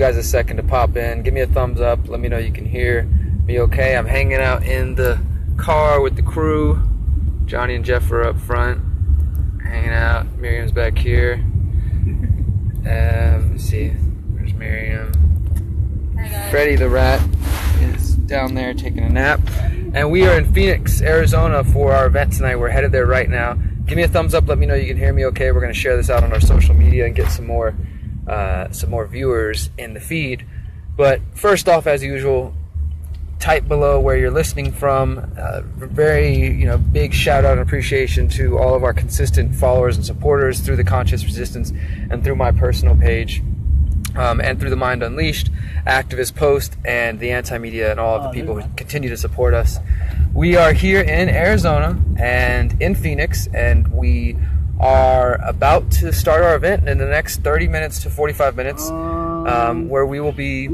guys a second to pop in. Give me a thumbs up. Let me know you can hear me okay. I'm hanging out in the car with the crew. Johnny and Jeff are up front, hanging out. Miriam's back here. Let's see. Where's Miriam? Freddie the rat is down there taking a nap. And we are in Phoenix, Arizona for our event tonight. We're headed there right now. Give me a thumbs up. Let me know you can hear me okay. We're going to share this out on our social media and get some more viewers in the feed. But first off, as usual, type below where you're listening from. Very big shout out and appreciation to all of our consistent followers and supporters through the Conscious Resistance and through my personal page, and through the Mind Unleashed, Activist Post, and the Anti-Media, and all of the people who continue to support us. We are here in Arizona and in Phoenix, and we are about to start our event in the next 30 minutes to 45 minutes, where we will be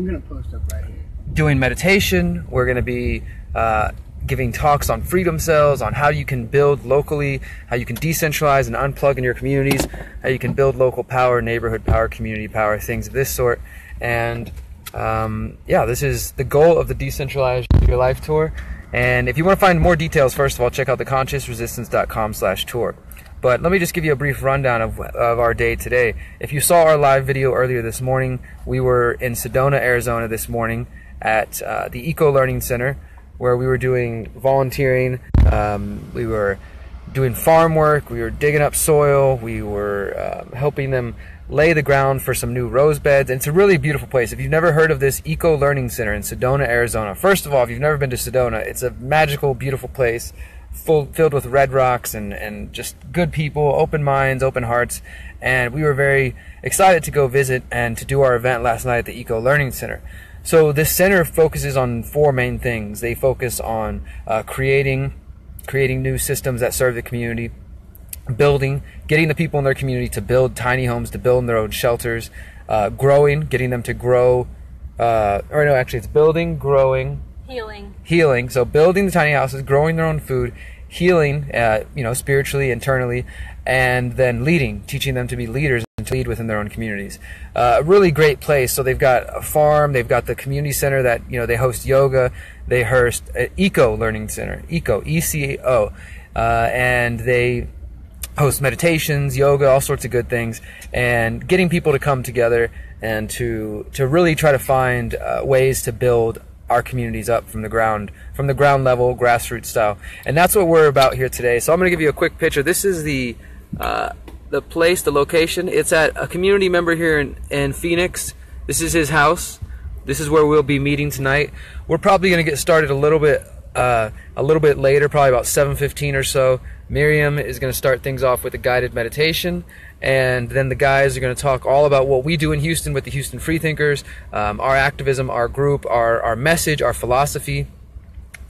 doing meditation. We're going to be giving talks on freedom cells, on how you can build locally, how you can decentralize and unplug in your communities, how you can build local power, neighborhood power, community power, things of this sort. And yeah, this is the goal of the Decentralize Your Life Tour. And if you want to find more details, first of all, check out theconsciousresistance.com/tour. But let me just give you a brief rundown of our day today. If you saw our live video earlier this morning, we were in Sedona, Arizona this morning at the Eco Learning Center, where we were doing volunteering. We were doing farm work. We were digging up soil. We were helping them lay the ground for some new rose beds. And it's a really beautiful place. If you've never heard of this Eco Learning Center in Sedona, Arizona, first of all, if you've never been to Sedona, it's a magical, beautiful place filled with red rocks and just good people, open minds, open hearts. And we were very excited to go visit and to do our event last night at the Eco Learning Center. So this center focuses on four main things. They focus on creating new systems that serve the community, getting the people in their community to build tiny homes, to build their own shelters, getting them to grow, it's building, growing, healing. So building the tiny houses, growing their own food, healing, spiritually, internally, and then teaching them to be leaders and to lead within their own communities. A really great place. So they've got a farm, they've got the community center that, they host yoga, they host an Eco Learning Center, ECO, and they host meditations, yoga, all sorts of good things, and getting people to come together and to really try to find ways to build our communities up from the ground level, grassroots style. And that's what we're about here today. So I'm going to give you a quick picture. This is the place, the location. It's at a community member here in Phoenix. This is his house. This is where we'll be meeting tonight. We're probably going to get started a little bit later, probably about 7:15 or so. Miriam is going to start things off with a guided meditation, and then the guys are going to talk all about what we do in Houston with the Houston Freethinkers, our activism, our group, our message, our philosophy.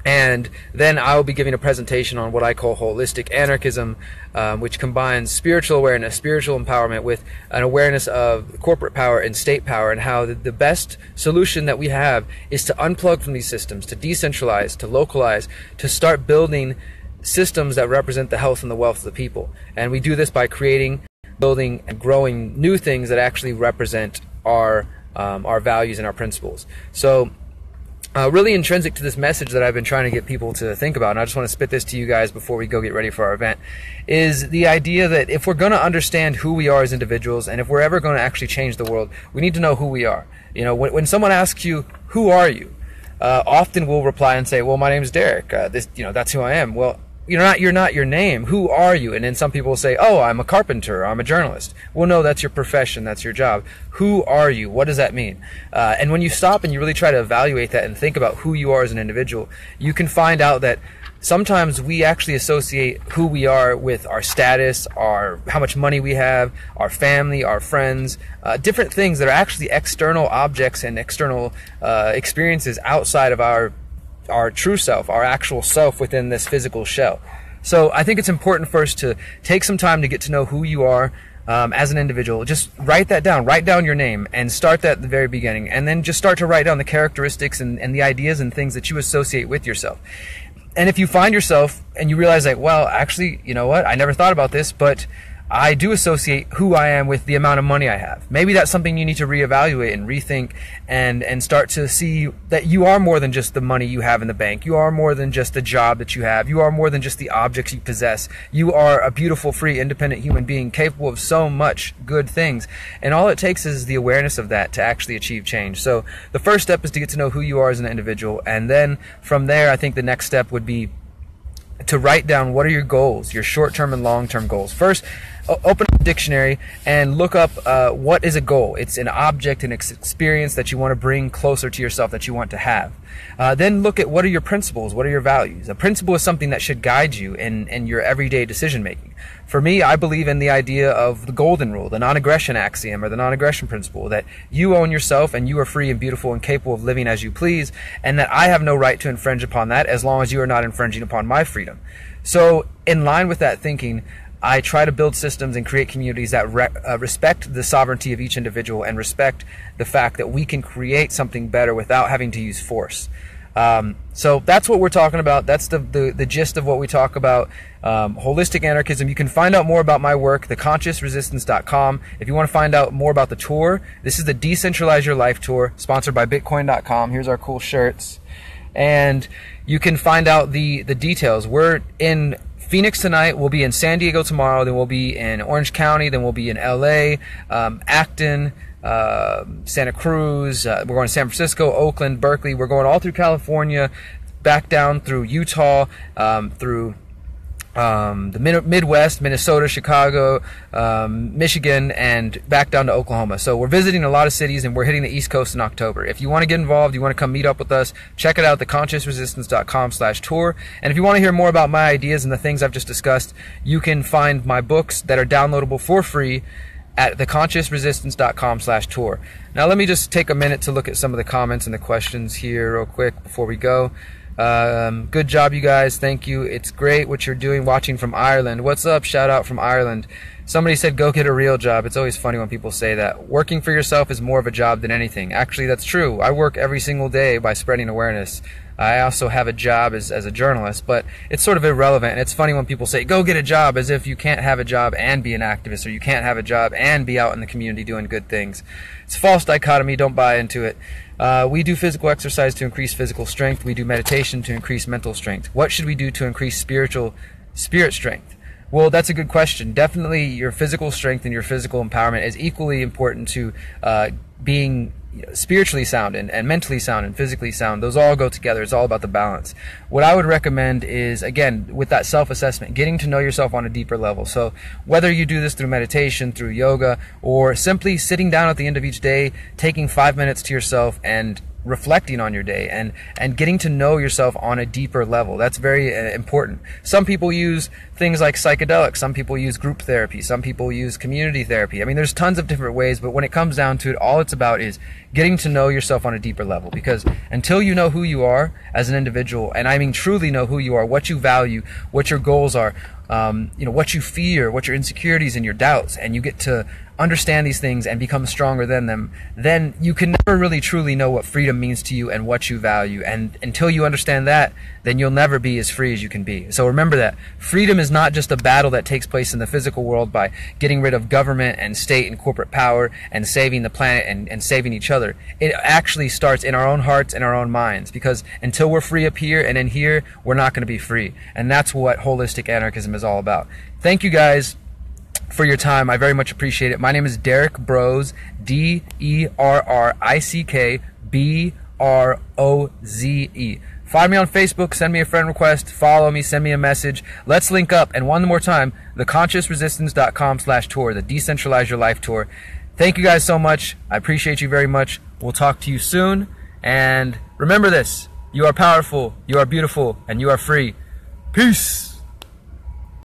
And then I'll be giving a presentation on what I call holistic anarchism, which combines spiritual awareness, spiritual empowerment with an awareness of corporate power and state power, and how the best solution that we have is to unplug from these systems, to decentralize, to localize, to start building systems that represent the health and the wealth of the people. And we do this by creating, building, and growing new things that actually represent our values and our principles. So really intrinsic to this message that I've been trying to get people to think about, and I just want to spit this to you guys before we go get ready for our event, is the idea that if we're going to understand who we are as individuals, and if we're ever going to actually change the world, we need to know who we are. When someone asks you, who are you? Often we'll reply and say, well, my name's Derek. That's who I am. Well, you're not your name. Who are you? And then some people will say, oh, I'm a carpenter, or I'm a journalist. Well, no, that's your profession, that's your job. Who are you? What does that mean? And when you stop and you really try to evaluate that and think about who you are as an individual, you can find out that sometimes we actually associate who we are with our status, how much money we have, our family, our friends, different things that are actually external objects and external experiences outside of our true self, our actual self within this physical shell. So I think it's important first to take some time to get to know who you are as an individual. Just write that down. Write down your name and start that at the very beginning. And then just start to write down the characteristics and the ideas and things that you associate with yourself. And if you find yourself and you realize, like, well, actually, you know what? I never thought about this, but I do associate who I am with the amount of money I have. Maybe that's something you need to reevaluate and rethink and start to see that you are more than just the money you have in the bank. You are more than just the job that you have. You are more than just the objects you possess. You are a beautiful, free, independent human being capable of so much good things. And all it takes is the awareness of that to actually achieve change. So the first step is to get to know who you are as an individual. And then from there, I think the next step would be to write down what are your goals, your short-term and long-term goals. First, open up a dictionary and look up what is a goal. It's an object, an experience that you want to bring closer to yourself, that you want to have. Then look at what are your principles, what are your values. A principle is something that should guide you in your everyday decision making. For me, I believe in the idea of the golden rule, the non-aggression axiom or the non-aggression principle, that you own yourself and you are free and beautiful and capable of living as you please, and that I have no right to infringe upon that as long as you are not infringing upon my freedom. So in line with that thinking, I try to build systems and create communities that respect the sovereignty of each individual and respect the fact that we can create something better without having to use force. So that's what we're talking about. That's the gist of what we talk about. Holistic anarchism. You can find out more about my work, theconsciousresistance.com. If you want to find out more about the tour, this is the Decentralize Your Life tour, sponsored by Bitcoin.com. Here's our cool shirts. And you can find out the details. We're in Phoenix tonight, we'll be in San Diego tomorrow, then we'll be in Orange County, then we'll be in LA, Acton, Santa Cruz, we're going to San Francisco, Oakland, Berkeley, we're going all through California, back down through Utah, through the Midwest, Minnesota, Chicago, Michigan, and back down to Oklahoma. So we're visiting a lot of cities, and we're hitting the East Coast in October. If you want to get involved, you want to come meet up with us, check it out, theconsciousresistance.com/tour. And if you want to hear more about my ideas and the things I've just discussed, you can find my books that are downloadable for free at theconsciousresistance.com/tour. Now let me just take a minute to look at some of the comments and the questions here real quick before we go. Good job, you guys. Thank you. It's great what you're doing, watching from Ireland. What's up? Shout out from Ireland. Somebody said, go get a real job. It's always funny when people say that. Working for yourself is more of a job than anything. Actually, that's true. I work every single day by spreading awareness. I also have a job as a journalist, but it's sort of irrelevant. And it's funny when people say, go get a job, as if you can't have a job and be an activist, or you can't have a job and be out in the community doing good things. It's a false dichotomy. Don't buy into it. We do physical exercise to increase physical strength. We do meditation to increase mental strength. What should we do to increase spirit strength? Well, that's a good question. Definitely your physical strength and your physical empowerment is equally important to being spiritually sound and mentally sound and physically sound. Those all go together. It's all about the balance. What I would recommend is, again, with that self-assessment, getting to know yourself on a deeper level. So whether you do this through meditation, through yoga, or simply sitting down at the end of each day, taking 5 minutes to yourself and reflecting on your day and getting to know yourself on a deeper level. That's very important. Some people use things like psychedelics. Some people use group therapy. Some people use community therapy. I mean, there's tons of different ways, but when it comes down to it, all it's about is getting to know yourself on a deeper level. Because until you know who you are as an individual, and I mean truly know who you are, what you value, what your goals are, what you fear, what your insecurities and your doubts, and you get to understand these things and become stronger than them, then you can never really truly know what freedom means to you and what you value. And until you understand that, then you'll never be as free as you can be. So remember that freedom is not just a battle that takes place in the physical world by getting rid of government and state and corporate power and saving the planet and saving each other. It actually starts in our own hearts and our own minds, because until we're free up here and in here, we're not going to be free. And that's what holistic anarchism is all about. Thank you guys for your time. I very much appreciate it. My name is Derrick Broze, DERRICKBROZE. Find me on Facebook, send me a friend request, follow me, send me a message. Let's link up. And one more time, theconsciousresistance.com/tour, the Decentralize Your Life tour. Thank you guys so much. I appreciate you very much. We'll talk to you soon. And remember this, you are powerful, you are beautiful, and you are free. Peace.